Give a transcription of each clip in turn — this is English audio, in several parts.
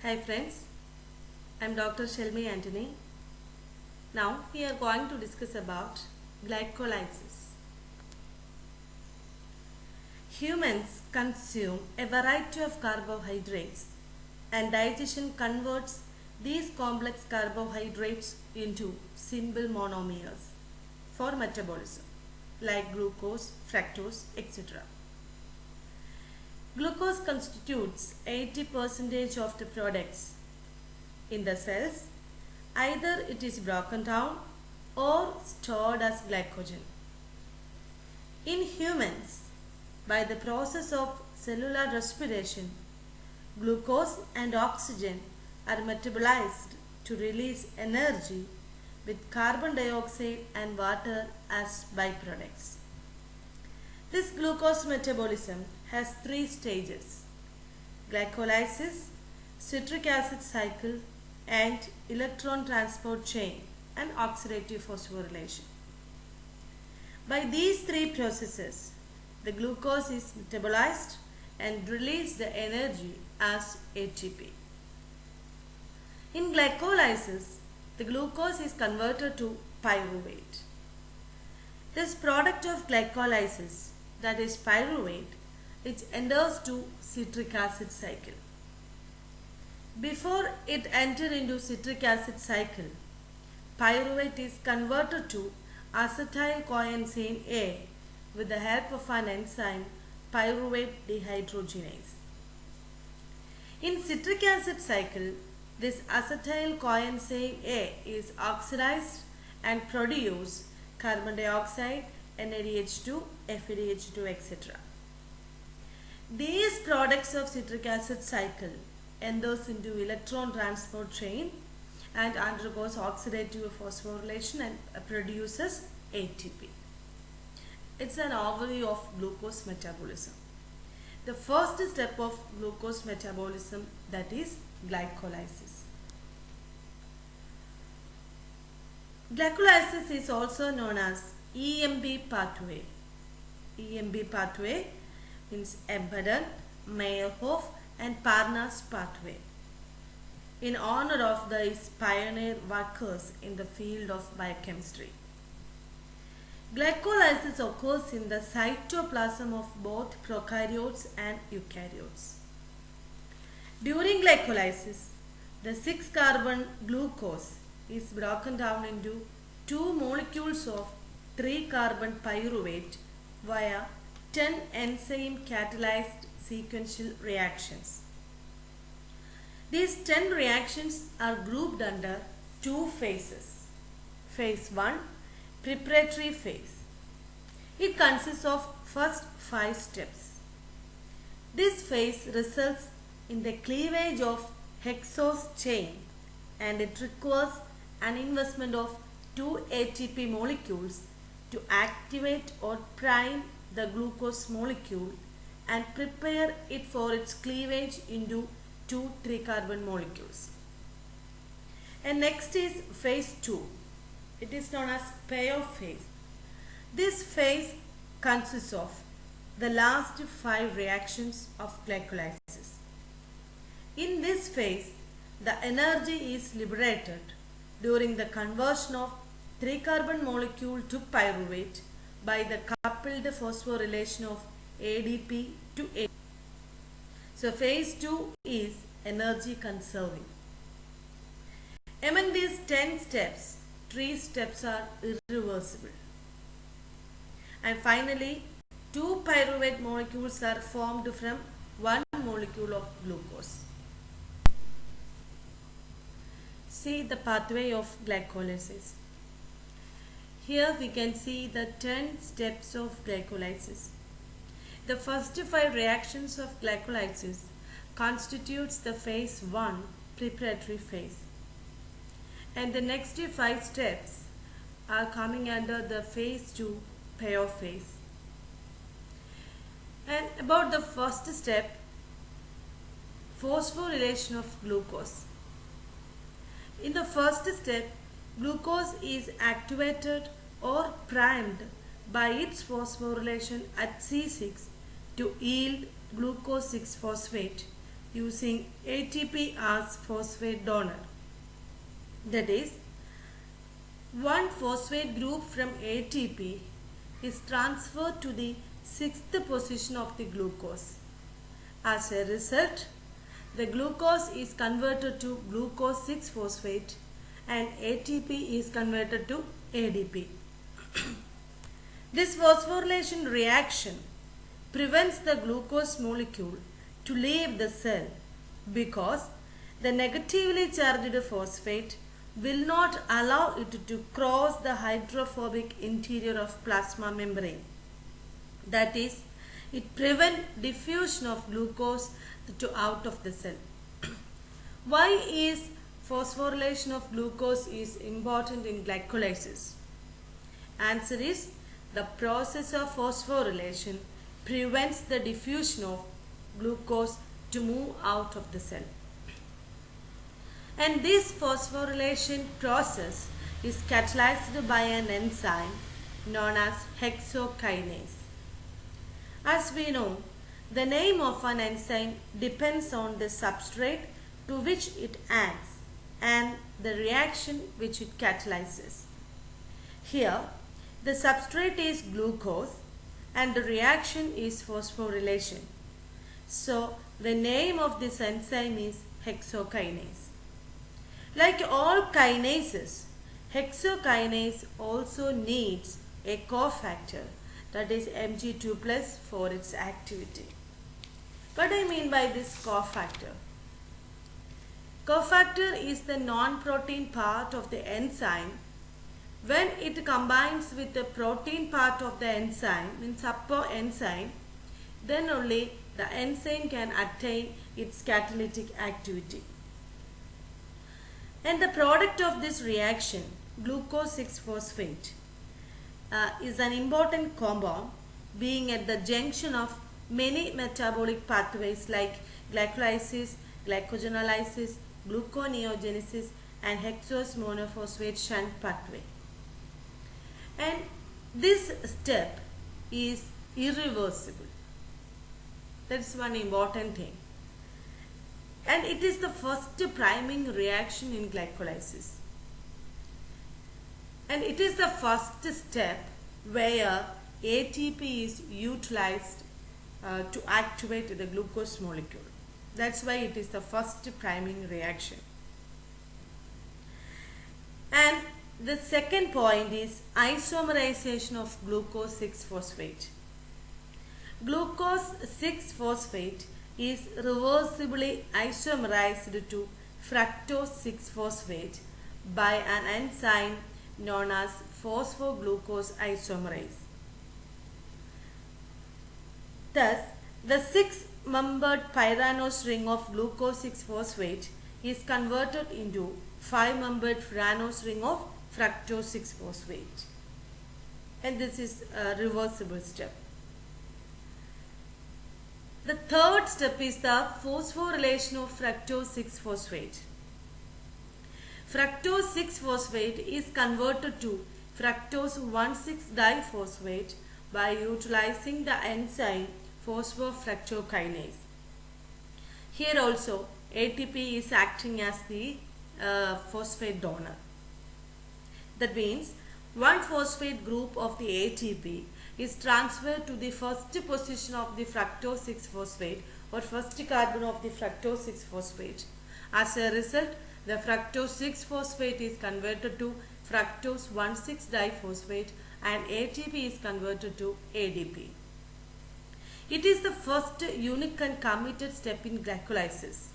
Hi friends, I am Dr. Shelmi Antony. Now we are going to discuss about glycolysis. Humans consume a variety of carbohydrates and digestion converts these complex carbohydrates into simple monomers for metabolism like glucose, fructose, etc. Glucose constitutes 80% of the products in the cells. Either it is broken down or stored as glycogen. In humans, by the process of cellular respiration, glucose and oxygen are metabolized to release energy with carbon dioxide and water as byproducts. This glucose metabolism has three stages: glycolysis, citric acid cycle, and electron transport chain and oxidative phosphorylation. By these three processes, the glucose is metabolized and release the energy as ATP. In glycolysis, the glucose is converted to pyruvate. This product of glycolysis, that is pyruvate, it enters to citric acid cycle. Before it enters into citric acid cycle, pyruvate is converted to acetyl coenzyme A with the help of an enzyme pyruvate dehydrogenase. In citric acid cycle, this acetyl coenzyme A is oxidized and produce carbon dioxide, NADH2, FeDH2, etc. These products of citric acid cycle enters into electron transport chain and undergoes oxidative phosphorylation and produces ATP. It's an overview of glucose metabolism. The first step of glucose metabolism, that is glycolysis. Glycolysis is also known as EMB pathway. EMB pathway means Embedden, Meyerhof and Parnas pathway, in honor of these pioneer workers in the field of biochemistry. Glycolysis occurs in the cytoplasm of both prokaryotes and eukaryotes. During glycolysis, the 6-carbon glucose is broken down into 2 molecules of 3-carbon pyruvate via 10 enzyme catalyzed sequential reactions. These 10 reactions are grouped under 2 phases. Phase 1, preparatory phase. It consists of first 5 steps. This phase results in the cleavage of hexose chain and it requires an investment of 2 ATP molecules to activate or prime the glucose molecule and prepare it for its cleavage into 2 3-carbon molecules. And next is phase 2. It is known as payoff phase. This phase consists of the last 5 reactions of glycolysis. In this phase, the energy is liberated during the conversion of 3-carbon molecule to pyruvate by the coupled phosphorylation of ADP to ATP. So phase 2 is energy conserving. Among these 10 steps, 3 steps are irreversible. And finally, 2 pyruvate molecules are formed from 1 molecule of glucose. See the pathway of glycolysis. Here we can see the 10 steps of glycolysis. The first 5 reactions of glycolysis constitutes the phase 1 preparatory phase. And the next 5 steps are coming under the phase 2 payoff phase. And about the first step, phosphorylation of glucose. In the first step, glucose is activated or primed by its phosphorylation at C6 to yield glucose 6-phosphate using ATP as phosphate donor. That is, one phosphate group from ATP is transferred to the sixth position of the glucose. As a result, the glucose is converted to glucose 6-phosphate and ATP is converted to ADP. This phosphorylation reaction prevents the glucose molecule to leave the cell because the negatively charged phosphate will not allow it to cross the hydrophobic interior of plasma membrane. That is, it prevents diffusion of glucose out of the cell. Why is phosphorylation of glucose is important in glycolysis? Answer is, the process of phosphorylation prevents the diffusion of glucose to move out of the cell. And this phosphorylation process is catalyzed by an enzyme known as hexokinase. As we know, the name of an enzyme depends on the substrate to which it acts and the reaction which it catalyzes. Here, the substrate is glucose and the reaction is phosphorylation. So, the name of this enzyme is hexokinase. Like all kinases, hexokinase also needs a cofactor, that is Mg2 plus, for its activity. What I mean by this cofactor? Cofactor is the non-protein part of the enzyme. When it combines with the protein part of the enzyme, means upper enzyme, then only the enzyme can attain its catalytic activity. And the product of this reaction, glucose 6-phosphate, is an important compound being at the junction of many metabolic pathways like glycolysis, glycogenolysis, gluconeogenesis and hexose monophosphate shunt pathway. And this step is irreversible. That's one important thing. And it is the first priming reaction in glycolysis. And it is the first step where ATP is utilized to activate the glucose molecule. That's why it is the first priming reaction. And the second point is isomerization of glucose 6-phosphate. Glucose 6-phosphate is reversibly isomerized to fructose 6-phosphate by an enzyme known as phosphoglucose isomerase. Thus, the 6-membered pyranose ring of glucose 6-phosphate is converted into 5-membered furanose ring of fructose 6-phosphate. And this is a reversible step. The third step is the phosphorylation of fructose 6-phosphate. Fructose 6-phosphate is converted to fructose 1,6-diphosphate by utilizing the enzyme phosphofructokinase. Here also ATP is acting as the phosphate donor. That means one phosphate group of the ATP is transferred to the first position of the fructose 6-phosphate or first carbon of the fructose 6-phosphate. As a result, the fructose 6-phosphate is converted to fructose 1,6-diphosphate and ATP is converted to ADP. It is the first unique and committed step in glycolysis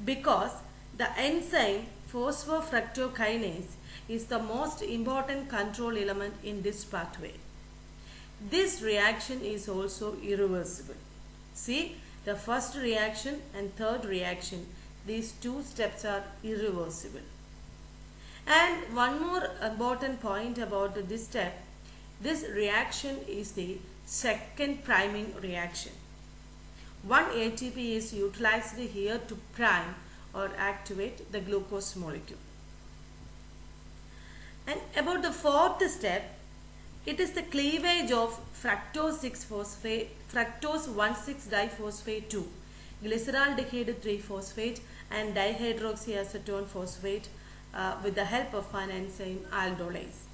because the enzyme phosphofructokinase is the most important control element in this pathway. This reaction is also irreversible. See, the first reaction and third reaction, these two steps are irreversible. And one more important point about this step, this reaction is the second priming reaction. One ATP is utilized here to prime or activate the glucose molecule. And about the fourth step, it is the cleavage of fructose 6-phosphate, fructose 1,6-diphosphate to glyceraldehyde 3-phosphate and dihydroxyacetone phosphate with the help of an enzyme aldolase.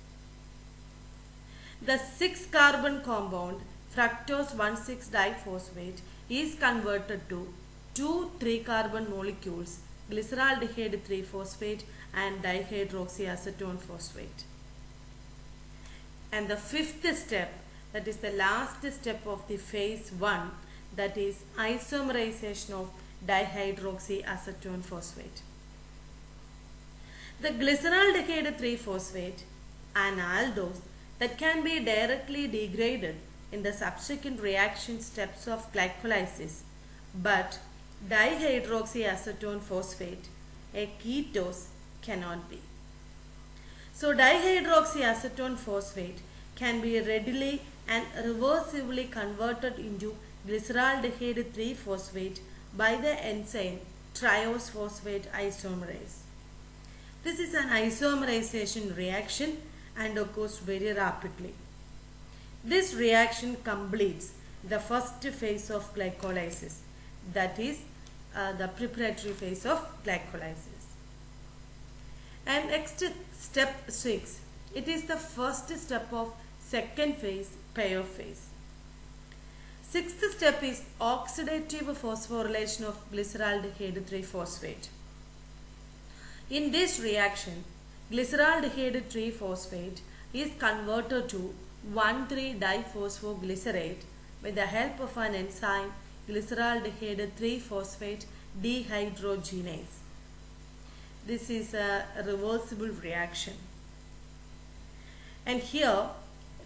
The 6-carbon compound fructose 1,6-diphosphate is converted to two 3-carbon molecules, glyceraldehyde 3-phosphate and dihydroxyacetone phosphate. And the fifth step, that is the last step of the phase 1, that is isomerization of dihydroxyacetone phosphate. The glyceraldehyde 3-phosphate, an aldose that can be directly degraded in the subsequent reaction steps of glycolysis, but dihydroxyacetone phosphate, a ketose, cannot be. So dihydroxyacetone phosphate can be readily and reversibly converted into glyceraldehyde 3-phosphate by the enzyme triose phosphate isomerase. This is an isomerization reaction and occurs very rapidly. This reaction completes the first phase of glycolysis, that is the preparatory phase of glycolysis. And next, step 6, it is the first step of second phase, payoff phase. Sixth step is oxidative phosphorylation of glyceraldehyde 3-phosphate. In this reaction, glyceraldehyde 3-phosphate is converted to 1,3-diphosphoglycerate with the help of an enzyme glyceraldehyde 3-phosphate dehydrogenase. This is a reversible reaction. And here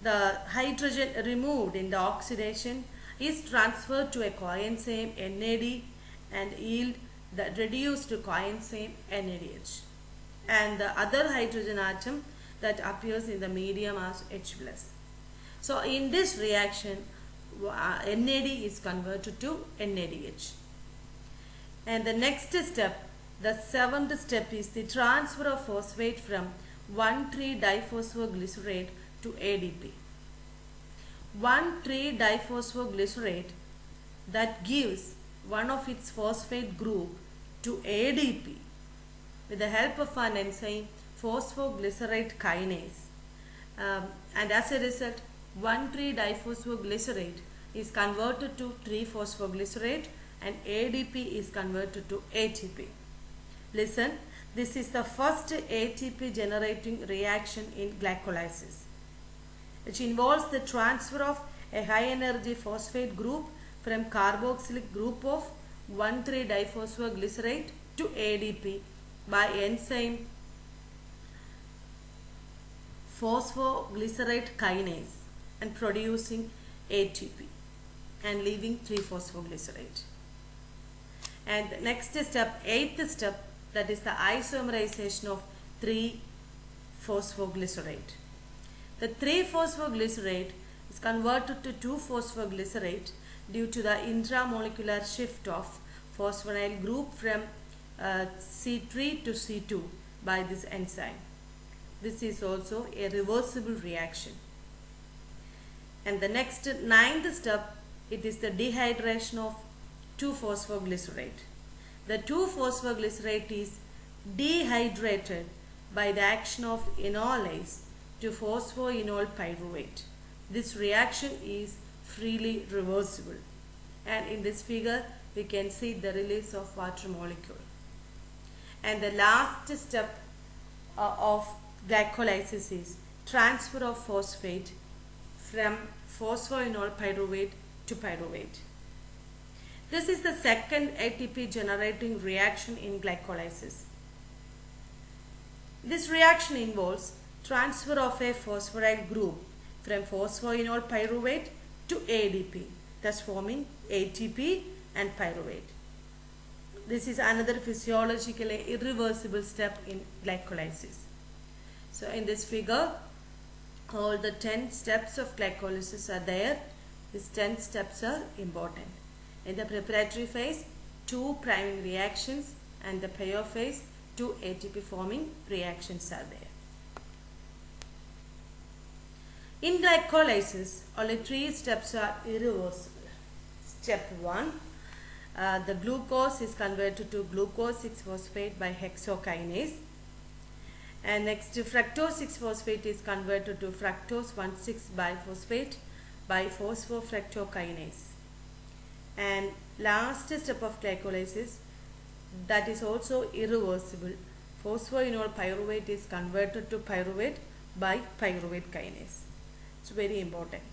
the hydrogen removed in the oxidation is transferred to a coenzyme NAD and yield the reduced coenzyme NADH. And the other hydrogen atom that appears in the medium as H+. So in this reaction, NAD is converted to NADH. And the next step, the seventh step, is the transfer of phosphate from 1,3-diphosphoglycerate to ADP. 1,3-diphosphoglycerate that gives one of its phosphate group to ADP with the help of an enzyme phosphoglycerate kinase. And as a result, 1,3-diphosphoglycerate is converted to 3-phosphoglycerate and ADP is converted to ATP. Listen, this is the first ATP generating reaction in glycolysis, which involves the transfer of a high energy phosphate group from carboxylic group of 1,3-diphosphoglycerate to ADP by enzyme phosphoglycerate kinase and producing ATP and leaving 3-phosphoglycerate. And the next step, eighth step, that is the isomerization of 3-phosphoglycerate. The 3-phosphoglycerate is converted to 2-phosphoglycerate due to the intramolecular shift of phosphonyl group from C3 to C2 by this enzyme. This is also a reversible reaction. And the next ninth step, it is the dehydration of 2-phosphoglycerate. The 2-phosphoglycerate is dehydrated by the action of enolase to phosphoenol pyruvate. This reaction is freely reversible. And in this figure, we can see the release of water molecule. And the last step of glycolysis is transfer of phosphate from phosphoenol pyruvate to pyruvate. This is the second ATP generating reaction in glycolysis. This reaction involves transfer of a phosphoryl group from phosphoenol pyruvate to ADP, thus forming ATP and pyruvate. This is another physiologically irreversible step in glycolysis. So in this figure, all the 10 steps of glycolysis are there. These 10 steps are important. In the preparatory phase, 2 priming reactions, and the payoff phase, 2 ATP forming reactions are there. In glycolysis, only 3 steps are irreversible. Step 1, the glucose is converted to glucose 6-phosphate by hexokinase. And next, fructose 6-phosphate is converted to fructose 1,6-biphosphate by phosphofructokinase. And last step of glycolysis, that is also irreversible. Phosphoenol pyruvate is converted to pyruvate by pyruvate kinase. It's very important.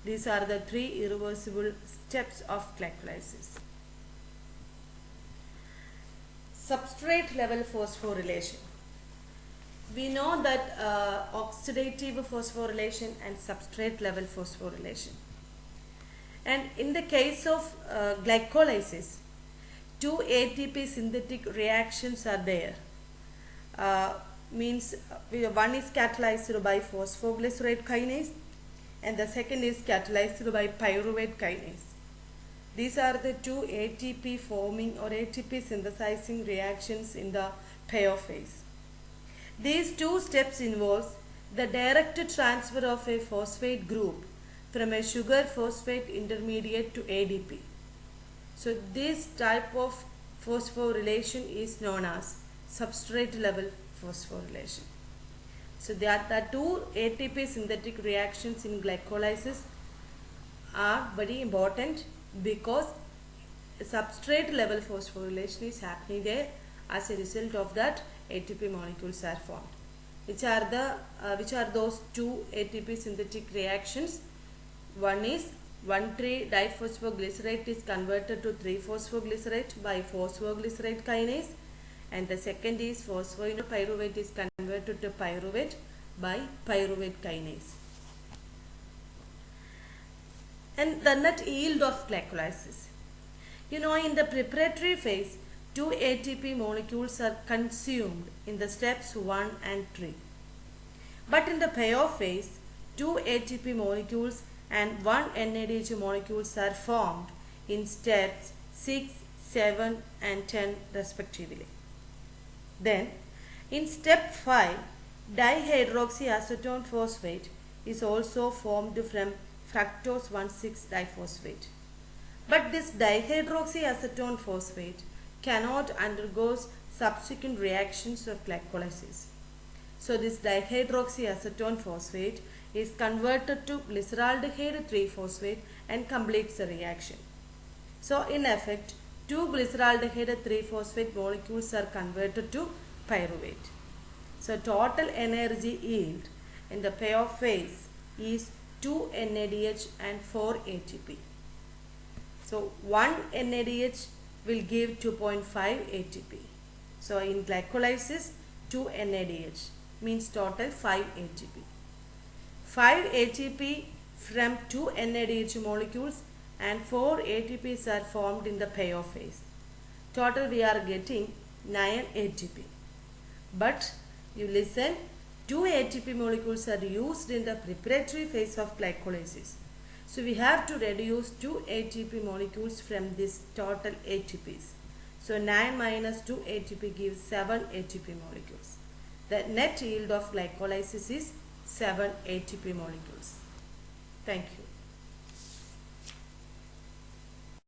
These are the 3 irreversible steps of glycolysis. Substrate level phosphorylation. We know that oxidative phosphorylation and substrate level phosphorylation. And in the case of glycolysis, 2 ATP synthetic reactions are there. Means one is catalyzed by phosphoglycerate kinase and the second is catalyzed by pyruvate kinase. These are the 2 ATP forming or ATP synthesizing reactions in the pair phase. These 2 steps involve the direct transfer of a phosphate group from a sugar phosphate intermediate to ADP. So this type of phosphorylation is known as substrate level phosphorylation. So there are 2 ATP synthetic reactions in glycolysis are very important because substrate level phosphorylation is happening there. As a result of that, ATP molecules are formed. Which are those 2 ATP synthetic reactions? One is 1,3-diphosphoglycerate is converted to 3-phosphoglycerate by phosphoglycerate kinase, and the second is phosphoenol pyruvate is converted to pyruvate by pyruvate kinase. And the net yield of glycolysis. In the preparatory phase, 2 ATP molecules are consumed in the steps 1 and 3. But in the payoff phase, 2 ATP molecules and 1 NADH molecules are formed in steps 6, 7 and 10 respectively. Then, in step 5, dihydroxyacetone phosphate is also formed from fructose 1,6-diphosphate. But this dihydroxyacetone phosphate cannot undergo subsequent reactions of glycolysis. So this dihydroxyacetone phosphate is converted to glyceraldehyde 3-phosphate and completes the reaction. So in effect, 2 glyceraldehyde 3-phosphate molecules are converted to pyruvate. So total energy yield in the payoff phase is 2 NADH and 4 ATP. So 1 NADH will give 2.5 ATP. So in glycolysis, 2 NADH means total 5 ATP. 5 ATP from 2 NADH molecules and 4 ATPs are formed in the payoff phase. Total we are getting 9 ATP. But you listen, 2 ATP molecules are used in the preparatory phase of glycolysis. So we have to reduce 2 ATP molecules from this total ATPs. So 9 minus 2 ATP gives 7 ATP molecules. The net yield of glycolysis is 7 ATP molecules. Thank you.